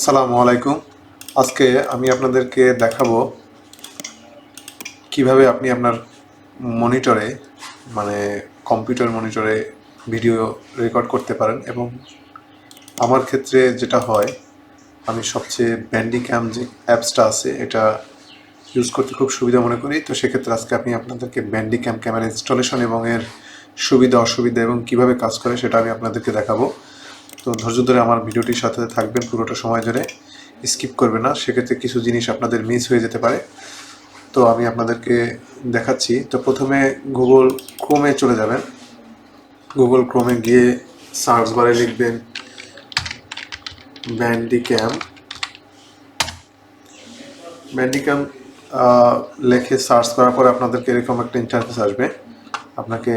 আসসালামু আলাইকুম। আজকে আমি আপনাদেরকে দেখাবো কিভাবে আপনি আপনার মনিটরে মানে কম্পিউটার মনিটরে ভিডিও রেকর্ড করতে পারেন। এবং আমার ক্ষেত্রে যেটা হয়, আমি সবচেয়ে ব্যান্ডিক্যাম যে অ্যাপসটা আছে এটা ইউজ করতে খুব সুবিধা মনে করি। তো সেক্ষেত্রে আজকে আমি আপনাদেরকে ব্যান্ডিক্যাম ক্যামেরা ইনস্টলেশন এবং এর সুবিধা অসুবিধা এবং কিভাবে কাজ করে সেটা আমি আপনাদেরকে দেখাবো। তো ধৈর্য ধরে আমার ভিডিওটির সাথে থাকবেন পুরোটা সময় ধরে, স্কিপ করবে না, সেক্ষেত্রে কিছু জিনিস আপনাদের মিস হয়ে যেতে পারে। তো আমি আপনাদেরকে দেখাচ্ছি। তো প্রথমে গুগল ক্রোমে চলে যাবেন। গুগল ক্রোমে গিয়ে সার্চ বারে লিখবেন ব্যান্ডিক্যাম। ব্যান্ডিক্যাম লেখে সার্চ করার পরে আপনাদেরকে এরকম একটা ইন্টারফেস আসবে। আপনাকে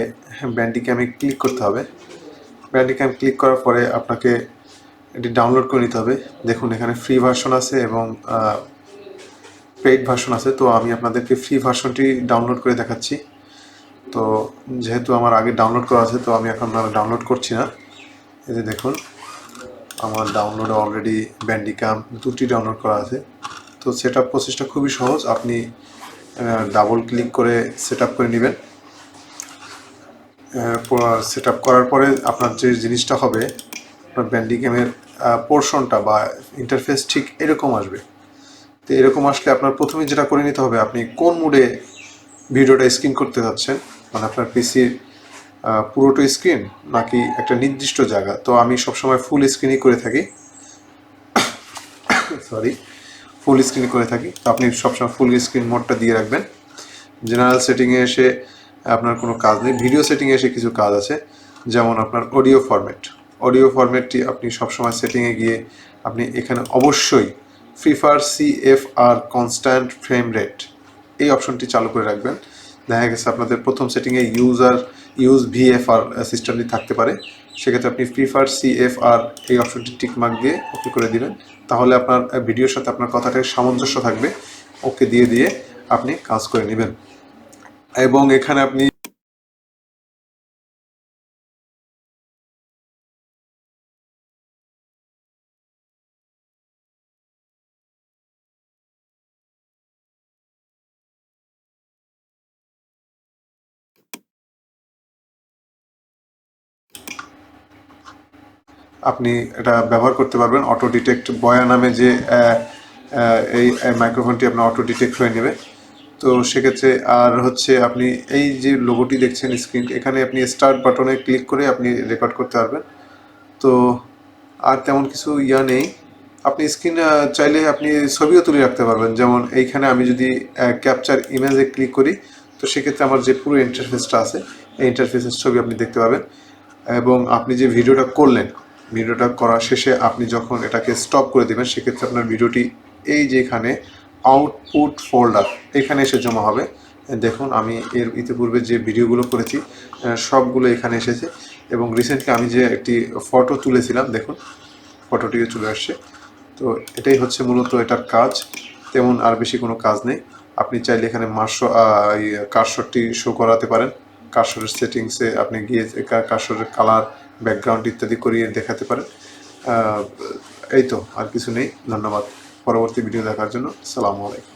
ব্যান্ডিক্যামে ক্লিক করতে হবে। ব্যান্ডিক্যাম ক্লিক করার পরে আপনাকে এটি ডাউনলোড করে নিতে হবে। দেখুন এখানে ফ্রি ভার্সন আছে এবং পেইড ভার্সন আছে। তো আমি আপনাদেরকে ফ্রি ভার্সনটি ডাউনলোড করে দেখাচ্ছি। তো যেহেতু আমার আগে ডাউনলোড করা আছে, তো আমি এখন আর ডাউনলোড করছি না। এই যে দেখুন আমার ডাউনলোড অলরেডি ব্যান্ডিক্যাম দুটি ডাউনলোড করা আছে। তো সেট আপ প্রসেসটা খুবই সহজ। আপনি ডাবল ক্লিক করে সেট আপ করে নেবেন। সেট আপ করার পরে আপনার যে জিনিসটা হবে, আপনার ব্যান্ডিক্যামের পোর্শনটা বা ইন্টারফেস ঠিক এরকম আসবে। তো এরকম আসলে আপনার প্রথমে যেটা করে নিতে হবে, আপনি কোন মুডে ভিডিওটা স্ক্রিন করতে যাচ্ছেন, মানে আপনার পিসির পুরোটা স্ক্রিন নাকি একটা নির্দিষ্ট জায়গা। তো আমি সবসময় ফুল স্ক্রিনই করে থাকি, ফুল স্ক্রিন করে থাকি। তো আপনি সবসময় ফুল স্ক্রিন মোডটা দিয়ে রাখবেন। জেনারেল সেটিংয়ে এসে আপনার কোনো কাজ নেই, ভিডিও সেটিংয়ে এসে কিছু কাজ আছে, যেমন আপনার অডিও ফরম্যাটটি আপনি সবসময় সেটিংয়ে গিয়ে আপনি এখানে অবশ্যই prefer CFR constant frame rate এই অপশনটি চালু করে রাখবেন। দেখা গেছে আপনাদের প্রথম সেটিংয়ে ইউজ VFR সিস্টেমটি থাকতে পারে, সেক্ষেত্রে আপনি প্রিফার CFR এই অপশনটি টিকমার্ক দিয়ে ওকে করে দিবেন। তাহলে আপনার ভিডিওর সাথে আপনার কথাটার সামঞ্জস্য থাকবে। ওকে দিয়ে আপনি কাজ করে নেবেন। এবং এখানে আপনি এটা ব্যবহার করতে পারবেন। অটো ডিটেক্ট বয়া নামে যে এই মাইক্রোফোনটি আপনার অটো ডিটেক্ট হয়ে নেবে। তো সেক্ষেত্রে আর হচ্ছে আপনি এই যে লোগোটি দেখছেন স্ক্রিন, এখানে আপনি স্টার্ট বাটনে ক্লিক করে আপনি রেকর্ড করতে পারবেন। তো আর তেমন কিছু নেই। আপনি স্ক্রিন চাইলে আপনি ছবিও তুলে রাখতে পারবেন। যেমন এইখানে আমি যদি ক্যাপচার ইমেজে ক্লিক করি, তো সেক্ষেত্রে আমার যে পুরো ইন্টারফেসটা আছে এই ইন্টারফেসের ছবি আপনি দেখতে পাবেন। এবং আপনি যে ভিডিওটা করলেন, ভিডিওটা করা শেষে আপনি যখন এটাকে স্টপ করে দেবেন, সেক্ষেত্রে আপনার ভিডিওটি এই যে এখানে আউটপুট ফোল্ডার এখানে এসে জমা হবে। দেখুন আমি এর ইতিপূর্বে যে ভিডিওগুলো করেছি সবগুলো এখানে এসেছে। এবং রিসেন্টলি আমি যে একটি ফটো তুলেছিলাম, দেখুন ফটোটিও চলে আসছে। তো এটাই হচ্ছে মূলত এটার কাজ, তেমন আর বেশি কোনো কাজ নেই। আপনি চাইলে এখানে কার্সরটি শো করাতে পারেন। কার্সরের সেটিংসে আপনি গিয়ে কার্সরের কালার, ব্যাকগ্রাউন্ড ইত্যাদি করিয়ে দেখাতে পারেন। এই তো, আর কিছু নেই। ধন্যবাদ পরবর্তী ভিডিও দেখার জন্য। আসসালামু আলাইকুম।